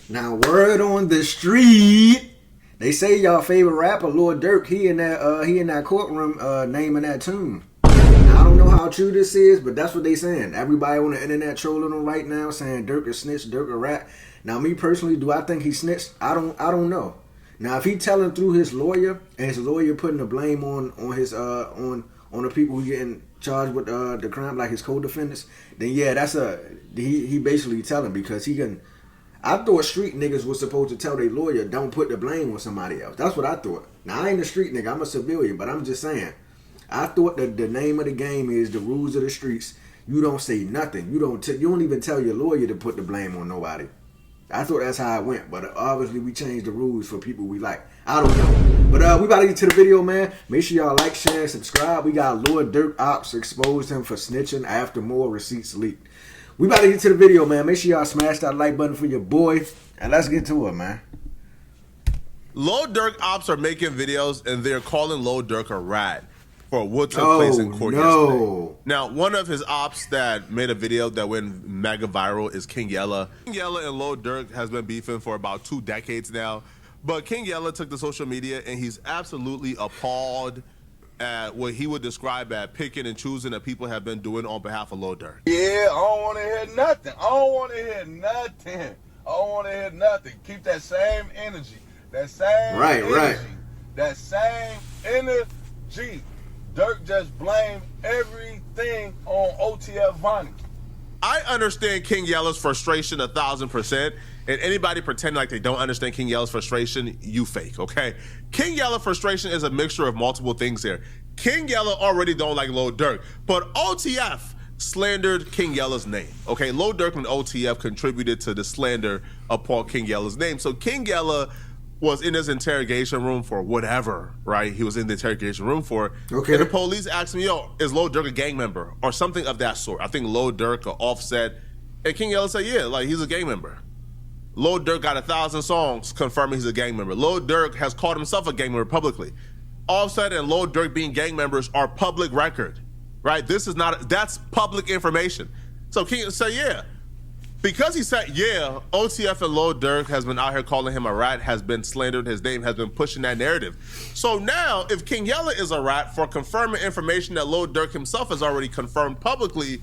Now, word on the street, they say y'all favorite rapper, Lord Durk, he in that courtroom naming that tune. Now, I don't know how true this is, but that's what they saying. Everybody on the internet trolling him right now, saying Durk is snitch, Durk a rat. Now, me personally, do I think he snitched? I don't know. Now, if he telling through his lawyer and his lawyer putting the blame on the people who getting charged with the crime, like his co-defendants, then yeah, he basically telling, because he can. I thought street niggas was supposed to tell their lawyer, don't put the blame on somebody else. That's what I thought. Now, I ain't a street nigga. I'm a civilian, but I'm just saying. I thought that the name of the game is the rules of the streets. You don't say nothing. You don't even tell your lawyer to put the blame on nobody. I thought that's how it went, but obviously we changed the rules for people we like. I don't know. But we about to get to the video, man. Make sure y'all like, share, and subscribe. We got Lord Durk Opps exposed him for snitching after more receipts leaked. We about to get to the video, man. Make sure y'all smash that like button for your boy, and let's get to it, man. Lord Durk Opps are making videos, and they're calling Lord Durk a rat for what took place in court yesterday. Now, one of his ops that made a video that went mega viral is King Yella. King Yella and Lord Durk has been beefing for about 2 decades now, but King Yella took to social media, and he's absolutely appalled at what he would describe as picking and choosing that people have been doing on behalf of Lord Durk. Yeah, I don't want to hear nothing. I don't want to hear nothing. I don't want to hear nothing. Keep that same energy. That same energy. That same energy. Durk just blamed everything on OTF Vonnie. I understand King Yella's frustration 1,000%, and anybody pretending like they don't understand King Yella's frustration, you fake, okay? King Yella frustration is a mixture of multiple things here. King Yella already don't like Lord Durk, but OTF slandered King Yella's name, okay? Lord Durk and OTF contributed to the slander upon King Yella's name. So King Yella was in his interrogation room for whatever, right? He was in the interrogation room for. Okay. And the police asked him, yo, is Lord Durk a gang member? Or something of that sort. I think Lord Durk or Offset. And King Yella said, yeah, like he's a gang member. Lord Durk got 1,000 songs confirming he's a gang member. Lord Durk has called himself a gang member publicly. Offset and Lord Durk being gang members are public record, right? This is not, that's public information. So King said, yeah. Because he said, yeah, OTF and Lord Durk has been out here calling him a rat, has been slandered, his name has been pushing that narrative. So now, if King Yella is a rat for confirming information that Lord Durk himself has already confirmed publicly,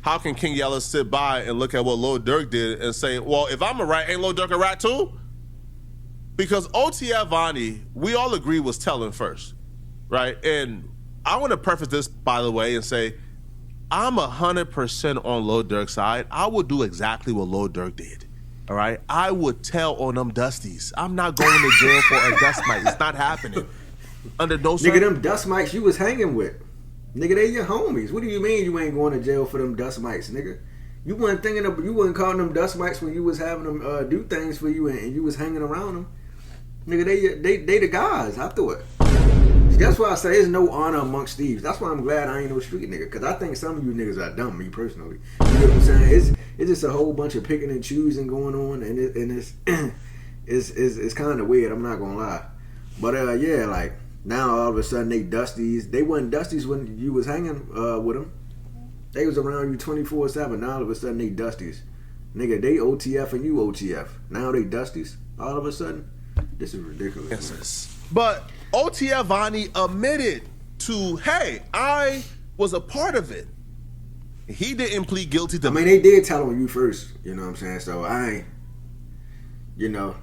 how can King Yella sit by and look at what Lord Durk did and say, well, if I'm a rat, ain't Lord Durk a rat too? Because OTF Vonnie, we all agree, was telling first, right? And I want to preface this, by the way, and say, I'm 100% on Lord Durk's side. I would do exactly what Lord Durk did. All right, I would tell on them dusties. I'm not going to jail for a dust mite. It's not happening. Under no nigga, them dust mites you was hanging with, nigga, they your homies. What do you mean you ain't going to jail for them dust mites, nigga? You wasn't thinking of, you wasn't calling them dust mites when you was having them do things for you and you was hanging around them, nigga. They the guys. I thought. That's why I say there's no honor amongst thieves. That's why I'm glad I ain't no street nigga, because I think some of you niggas are dumb, me personally. You know what I'm saying? It's just a whole bunch of picking and choosing going on, and it's kind of weird, I'm not going to lie. But yeah, like, now all of a sudden they dusties. They wasn't dusties when you was hanging with them. They was around you 24/7. Now all of a sudden they dusties. Nigga, they OTF and you OTF. Now they dusties. All of a sudden, this is ridiculous. Yes. But OTF Vonnie admitted to, hey, I was a part of it. He didn't plead guilty to. I mean, they did tell on you first. You know what I'm saying? So I ain't, you know.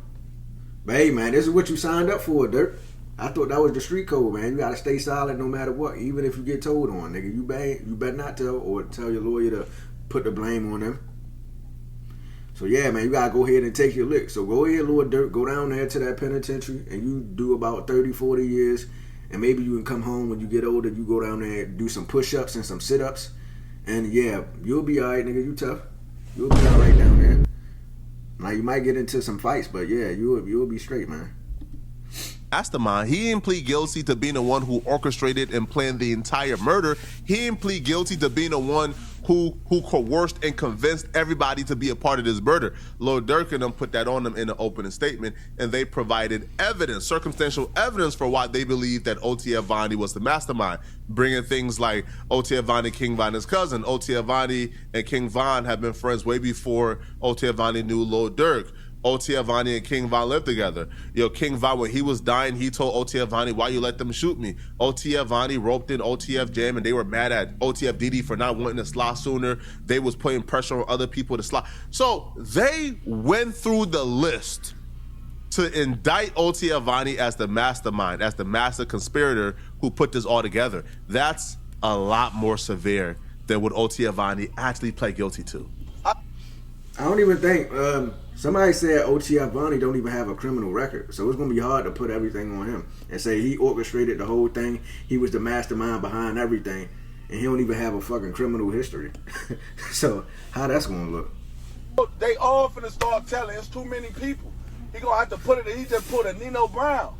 But hey, man, this is what you signed up for, Durk. I thought that was the street code, man. You gotta stay solid no matter what, even if you get told on, nigga. You better not tell or tell your lawyer to put the blame on them. So yeah, man, you gotta go ahead and take your lick. So go ahead, Lord Durk, go down there to that penitentiary and you do about 30, 40 years, and maybe you can come home when you get older. You go down there and do some push-ups and some sit-ups, and yeah, you'll be alright, nigga. You tough. You'll be alright down there. Now you might get into some fights, but yeah, you'll be straight, man. mastermind. He didn't plead guilty to being the one who orchestrated and planned the entire murder. He didn't plead guilty to being the one who coerced and convinced everybody to be a part of this murder. Lord Durk and them put that on them in an opening statement, and they provided evidence, circumstantial evidence for why they believed that O.T. Avani was the mastermind, bringing things like O.T. Avani, King Von, his cousin. O.T. Avani and King Von have been friends way before O.T. Avani knew Lord Durk. O.T. Avani and King Von lived together. King Von, when he was dying, he told O.T. Avani, why you let them shoot me? O.T. Avani roped in OTF Jam, and they were mad at OTF DD for not wanting to slide sooner. They was putting pressure on other people to slide. So they went through the list to indict O.T. Avani as the mastermind, as the master conspirator who put this all together. That's a lot more severe than what O.T. Avani actually pled guilty to. I don't even think... somebody said O.T. Avani don't even have a criminal record, so it's going to be hard to put everything on him and say he orchestrated the whole thing, he was the mastermind behind everything, and he don't even have a fucking criminal history. So how that's going to look? They all finna start telling, it's too many people. He gonna have to put it, he just put a Nino Brown.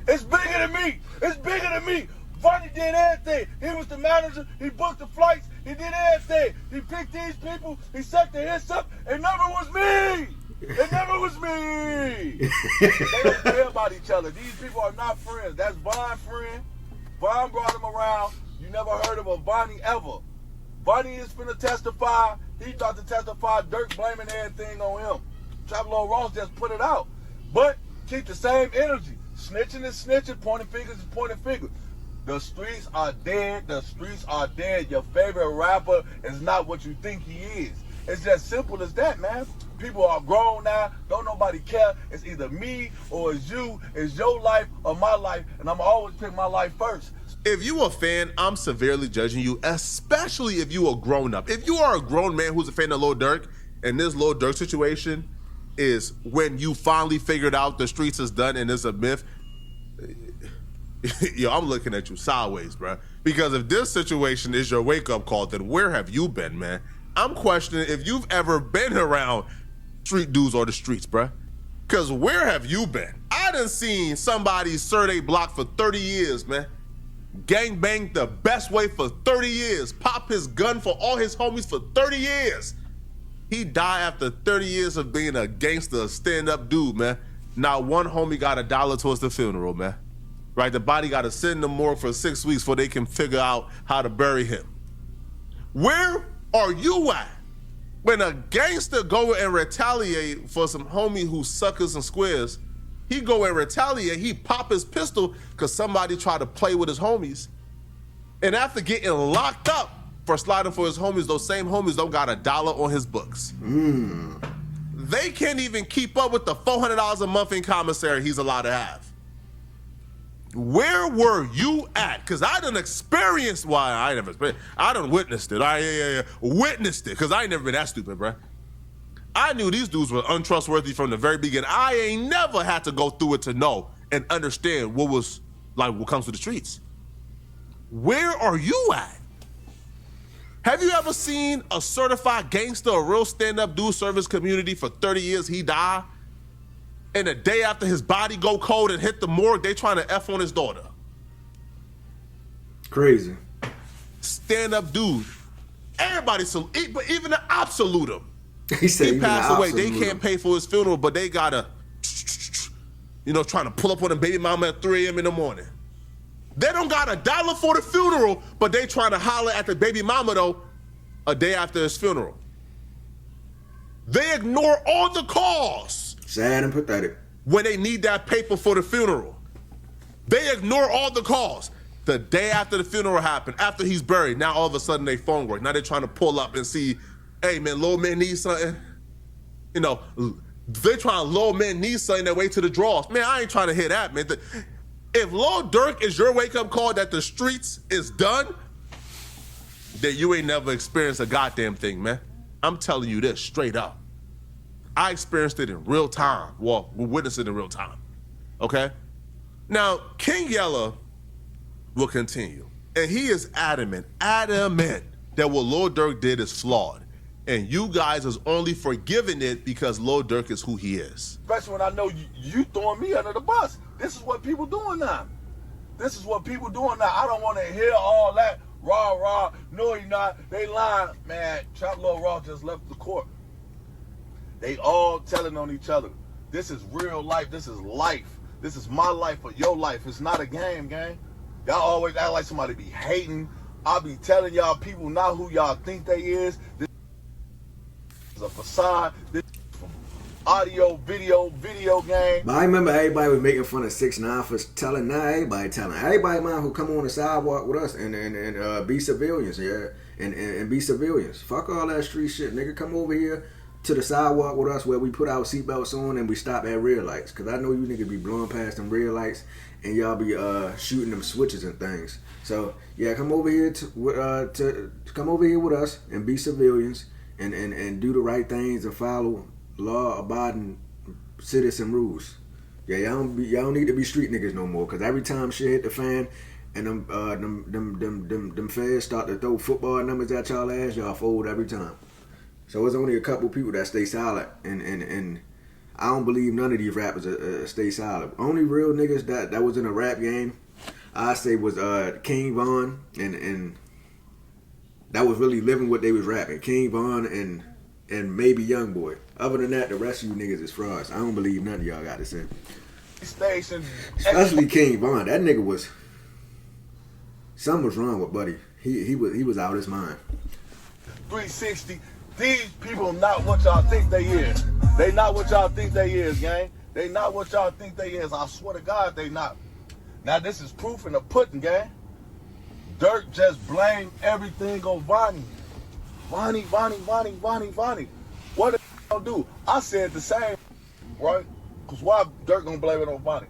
It's bigger than me, it's bigger than me. Vonnie did everything. He was the manager, he booked the flights, he did everything. He picked these people, he set the hits up, it never was me. It never was me. They don't care about each other. These people are not friends. That's Von's friend. Von brought him around. You never heard of a Vonnie ever. Vonnie is finna testify. He thought to testify. Durk blaming everything on him. Travello Ross just put it out. But keep the same energy. Snitching is snitching. Pointing fingers is pointing fingers. The streets are dead. The streets are dead. Your favorite rapper is not what you think he is. It's just simple as that, man. People are grown now. Don't nobody care. It's either me or it's you. It's your life or my life. And I'm always pick my life first. If you a fan, I'm severely judging you, especially if you a grown up. If you are a grown man who's a fan of Lil Durk, and this Lil Durk situation is when you finally figured out the streets is done and it's a myth, yo, I'm looking at you sideways, bro. Because if this situation is your wake-up call, then where have you been, man? I'm questioning if you've ever been around street dudes or the streets, bruh. Cause where have you been? I done seen somebody serve a block for 30 years, man. Gang bang the best way for 30 years. Pop his gun for all his homies for 30 years. He died after 30 years of being a gangster, stand-up dude, man. Not one homie got $1 towards the funeral, man. Right, the body gotta sit in the morgue for 6 weeks before they can figure out how to bury him. Where are you at when a gangster go and retaliate for some homie who suckers and squares? He go and retaliate, he pop his pistol because somebody tried to play with his homies. And after getting locked up for sliding for his homies, those same homies don't got $1 on his books. They can't even keep up with the $400 a month in commissary he's allowed to have. Where were you at? Because I done experienced, I done witnessed it. Witnessed it, because I ain't never been that stupid, bruh. I knew these dudes were untrustworthy from the very beginning. I ain't never had to go through it to know and understand what was like what comes to the streets. Where are you at? Have you ever seen a certified gangster, a real stand-up dude serve his community for 30 years, he died? And the day after his body go cold and hit the morgue, they trying to F on his daughter. Crazy. Stand-up dude. Everybody salute, but even the Opps salute him. He passed away. They can't pay for his funeral, but they gotta, trying to pull up on a baby mama at 3 a.m. in the morning. They don't got $1 for the funeral, but they trying to holler at the baby mama, though, a day after his funeral. They ignore all the calls. Sad and pathetic. When they need that paper for the funeral. They ignore all the calls. The day after the funeral happened, after he's buried, now all of a sudden they phone work. Now they're trying to pull up and see, hey man, little man needs something. They trying little man needs something that way to the draws. Man, I ain't trying to hear that, man. If Lil Durk is your wake-up call that the streets is done, then you ain't never experienced a goddamn thing, man. I'm telling you this straight up. I experienced it in real time. Well, we witnessed it in real time, okay? Now, King Yella will continue, and he is adamant that what Lil Durk did is flawed. And you guys is only forgiving it because Lil Durk is who he is. Especially when I know you throwing me under the bus. This is what people doing now. This is what people doing now. I don't want to hear all that rah. No, you're not. They lying. Man, Trap Lil Raw just left the court. They all telling on each other. This is real life. This is life. This is my life or your life. It's not a game, gang. Y'all always act like somebody be hating. I be telling y'all people not who y'all think they is. This is a facade. This is audio, video game. But I remember everybody was making fun of 6ix9ine for telling. Now everybody telling. Everybody mind who come on the sidewalk with us and be civilians, yeah, and be civilians. Fuck all that street shit, nigga. Come over here to the sidewalk with us where we put our seatbelts on and we stop at red lights. Cause I know you niggas be blowing past them red lights and y'all be shooting them switches and things. So yeah, come over here to come over here with us and be civilians and do the right things and follow law-abiding citizen rules. Yeah, y'all don't need to be street niggas no more. Cause every time shit hit the fan and them feds start to throw football numbers at y'all ass, y'all fold every time. So it's only a couple people that stay solid, and I don't believe none of these rappers stay solid. Only real niggas that was in a rap game, I say, was King Von, and that was really living what they was rapping. King Von and maybe Youngboy. Other than that, the rest of you niggas is frauds. I don't believe none of y'all got to say. Station, especially King Von. That nigga was. Something was wrong with Buddy. He was out of his mind. 360. These people not what y'all think they is. They not what y'all think they is, gang. They not what y'all think they is. I swear to God, they not. Now this is proof in the pudding, gang. Durk just blamed everything on Vonnie. Vonnie. What did they do? I said the same, right? Cause why Durk gonna blame it on Vonnie?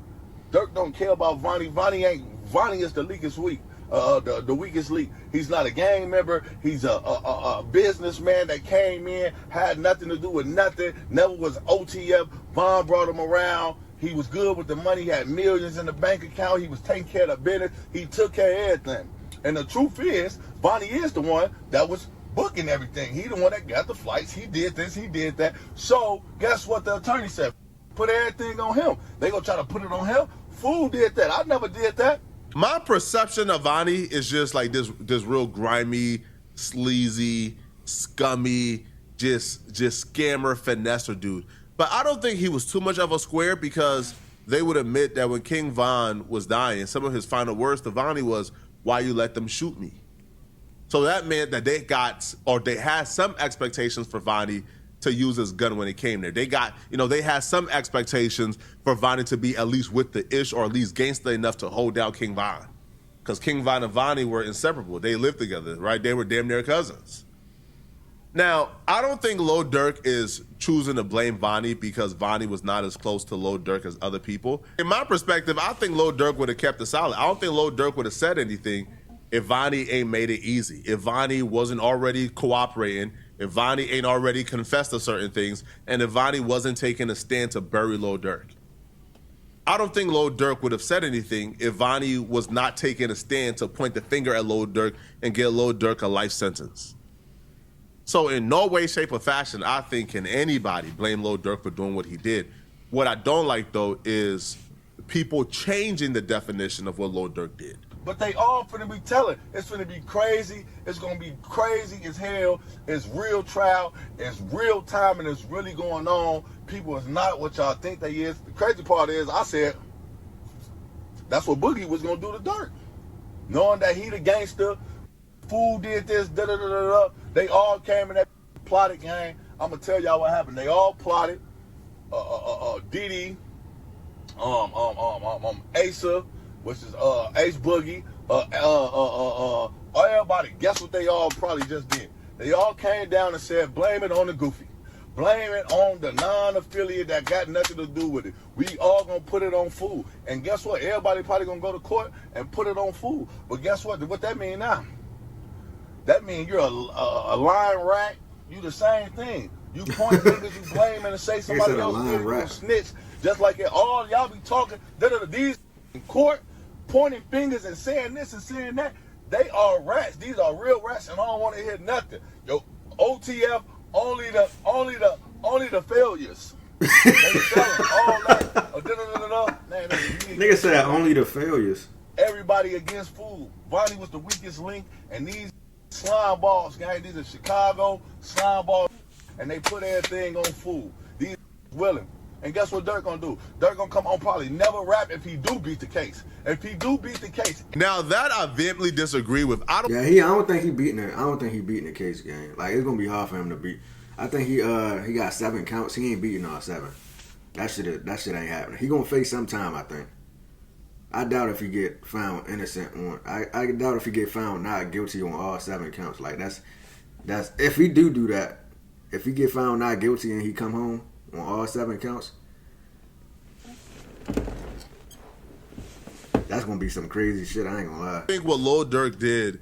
Durk don't care about Vonnie. Vonnie is the weakest weak. The weakest link. He's not a gang member. He's a businessman that came in, had nothing to do with nothing, never was OTF. Von brought him around. He was good with the money. He had millions in the bank account. He was taking care of the business. He took care of everything. And the truth is, Vonnie is the one that was booking everything. He the one that got the flights. He did this. He did that. So guess what the attorney said? Put everything on him. They gonna try to put it on him. Fool did that. I never did that. My perception of Vonnie is just like this real grimy, sleazy, scummy, just scammer, finesser dude. But I don't think he was too much of a square because they would admit that when King Von was dying, some of his final words to Vonnie was, "Why you let them shoot me?" So that meant that they had some expectations for Vonnie to use his gun when it came there. They had some expectations for Vonnie to be at least with the ish or at least gangster enough to hold down King Von. Because King Von and Vonnie were inseparable. They lived together, right? They were damn near cousins. Now, I don't think Lil Durk is choosing to blame Vonnie because Vonnie was not as close to Lil Durk as other people. In my perspective, I think Lil Durk would have kept it solid. I don't think Lil Durk would have said anything if Vonnie ain't made it easy. If Vonnie wasn't already cooperating, if Vonnie ain't already confessed to certain things, and if Vonnie wasn't taking a stand to bury Lil Durk. I don't think Lil Durk would have said anything if Vonnie was not taking a stand to point the finger at Lil Durk and get Lil Durk a life sentence. So in no way, shape, or fashion, I think can anybody blame Lil Durk for doing what he did. What I don't like, though, is people changing the definition of what Lil Durk did. But they all finna be telling. It's finna be crazy. It's gonna be crazy as hell. It's real trial. It's real time, and it's really going on. People is not what y'all think they is. The crazy part is, I said, that's what Boogie was gonna do to Durk. Knowing that he the gangster, fool did this, da-da-da-da-da. They all came in that plotted gang. I'm gonna tell y'all what happened. They all plotted. Diddy, Asa, which is Ace Boogie, everybody, guess what they all probably just did? They all came down and said, blame it on the goofy. Blame it on the non-affiliate that got nothing to do with it. We all gonna put it on Fool. And guess what? Everybody probably gonna go to court and put it on Fool. But guess what? What that mean now? That mean you're a lying rat. You the same thing. You point fingers, you blame, and say somebody else did it, you snitch. Just like it. All y'all be talking, these in court, pointing fingers and saying this and saying that. They are rats. These are real rats, and I don't want to hear nothing. Yo, OTF, only the failures. They selling all that. Nigga said only the failures. Everybody against food. Vonnie was the weakest link, and these slime balls, gang, these are Chicago slime balls, and they put everything on food. These willing. And guess what Durk gonna do? Durk gonna come on probably never rap if he do beat the case. If he do beat the case. Now that I vehemently disagree with. I don't think he beating it. I don't think he beating the case game. Like it's gonna be hard for him to beat. I think he got 7 counts. He ain't beating all 7. That shit ain't happening. He gonna face some time, I think. I doubt if he get found innocent on. I doubt if he get found not guilty on all 7 counts. Like that's if he do that. If he get found not guilty and he come home on all 7 counts, that's gonna be some crazy shit. I ain't gonna lie. I think what Lil Durk did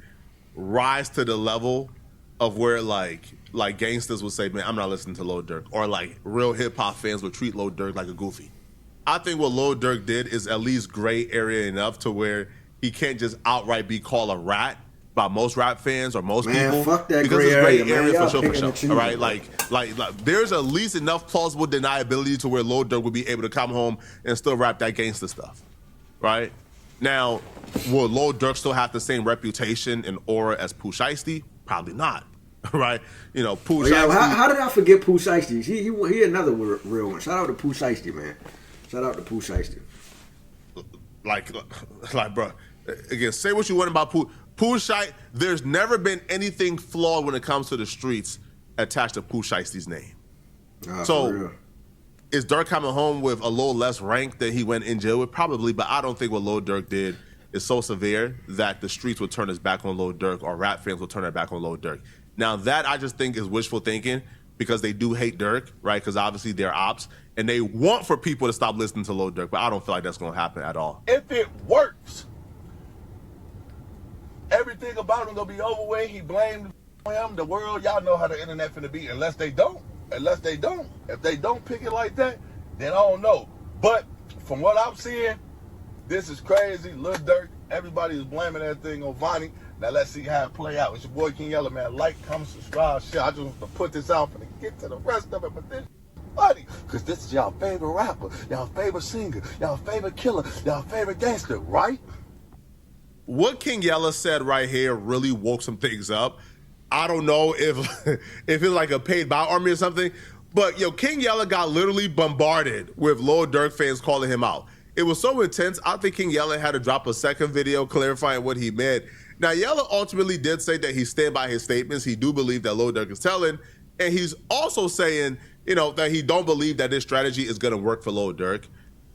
rise to the level of where like gangsters would say, man, I'm not listening to Lil Durk, or like real hip hop fans would treat Lil Durk like a goofy. I think what Lil Durk did is at least gray area enough to where he can't just outright be called a rat by most rap fans or most people. Fuck that because gray it's gray area, area man. for sure. All right, like there's at least enough plausible deniability to where Lil Durk would be able to come home and still rap that gangster stuff, right? Now, will Lil Durk still have the same reputation and aura as Pooh Shiesty? Probably not, right? You know, Pooh Shiesty. How did I forget Pooh Shiesty? He another real one. Shout out to Pooh Shiesty, man. Shout out to Pooh Shiesty. Like, bro, again, say what you want about Pooh Shiesty. There's never been anything flawed when it comes to the streets attached to Pooh Shiesty's name. So, is Durk coming home with a little less rank than he went in jail with? Probably, but I don't think what Lil Durk did is so severe that the streets will turn his back on Lil Durk or rap fans will turn their back on Lil Durk. Now, that I just think is wishful thinking because they do hate Durk, right? Because obviously they're Opps, and they want for people to stop listening to Lil Durk, but I don't feel like that's going to happen at all. If it works, everything about him going to be over with. He blamed him, the world. Y'all know how the internet finna be unless they don't. If they don't pick it like that, then I don't know. But from what I'm seeing, this is crazy. Lil Durk, everybody is blaming that thing on Vonnie. Now let's see how it play out. It's your boy King Yella, man. Like, comment, subscribe, share. I just want to put this out and get to the rest of it. But this funny, because this is y'all favorite rapper, y'all favorite singer, y'all favorite killer, y'all favorite gangster, right? What King Yella said right here really woke some things up. I don't know if it's like a paid by army or something, but King Yella got literally bombarded with Lil Durk fans calling him out. It was so intense, I think King Yella had to drop a second video clarifying what he meant. Now, Yella ultimately did say that he stand by his statements. He do believe that Lil Durk is telling, and he's also saying, that he don't believe that this strategy is going to work for Lil Durk.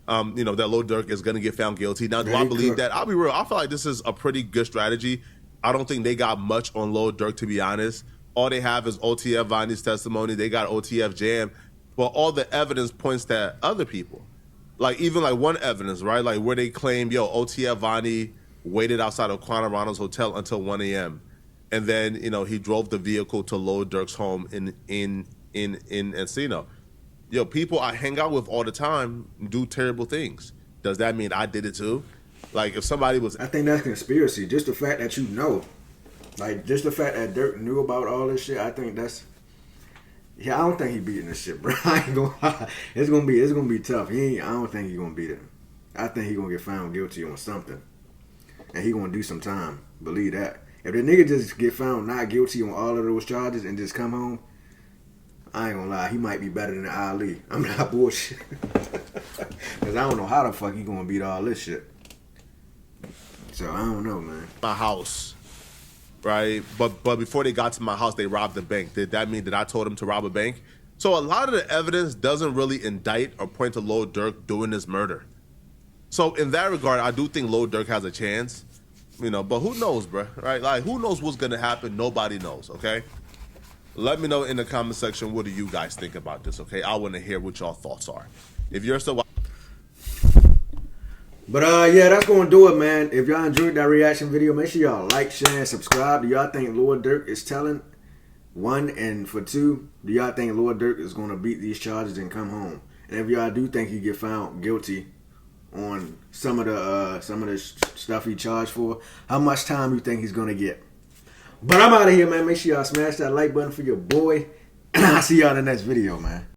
That Lil Durk is going to get found guilty. Now, do I believe that? I'll be real. I feel like this is a pretty good strategy. I don't think they got much on Lil Durk, to be honest. All they have is OTF Vonnie's testimony. They got OTF Jam. But all the evidence points to other people. Like, even like one evidence, right? Like where they claim, OTF Vonnie waited outside of Quanah hotel until 1 a.m. And then, he drove the vehicle to Lil Durk's home in Encino. People I hang out with all the time do terrible things. Does that mean I did it too? Like, if somebody was... I think that's conspiracy. just the fact that Like, just the fact that Durk knew about all this shit, I think that's... Yeah, I don't think he beating this shit, bro. I ain't gonna lie. It's gonna be tough. I don't think he gonna beat it. I think he gonna get found guilty on something. And he gonna do some time. Believe that. If the nigga just get found not guilty on all of those charges and just come home, I ain't gonna lie, he might be better than Ali. I'm not bullshit. Because I don't know how the fuck he gonna beat all this shit. So I don't know, man. My house, right? But before they got to my house, they robbed the bank. Did that mean that I told them to rob a bank? So a lot of the evidence doesn't really indict or point to Lil Durk doing this murder. So in that regard, I do think Lil Durk has a chance, but who knows, bro, right? Like, who knows what's going to happen? Nobody knows, okay? Let me know in the comment section, what do you guys think about this, okay? I want to hear what y'all thoughts are. If you're still... But yeah, that's going to do it, man. If y'all enjoyed that reaction video, make sure y'all like, share, and subscribe. Do y'all think Lil Durk is telling? 1, and for 2, do y'all think Lil Durk is going to beat these charges and come home? And if y'all do think he get found guilty on some of the stuff he charged for, how much time you think he's going to get? But I'm out of here, man. Make sure y'all smash that like button for your boy. I'll see y'all in the next video, man.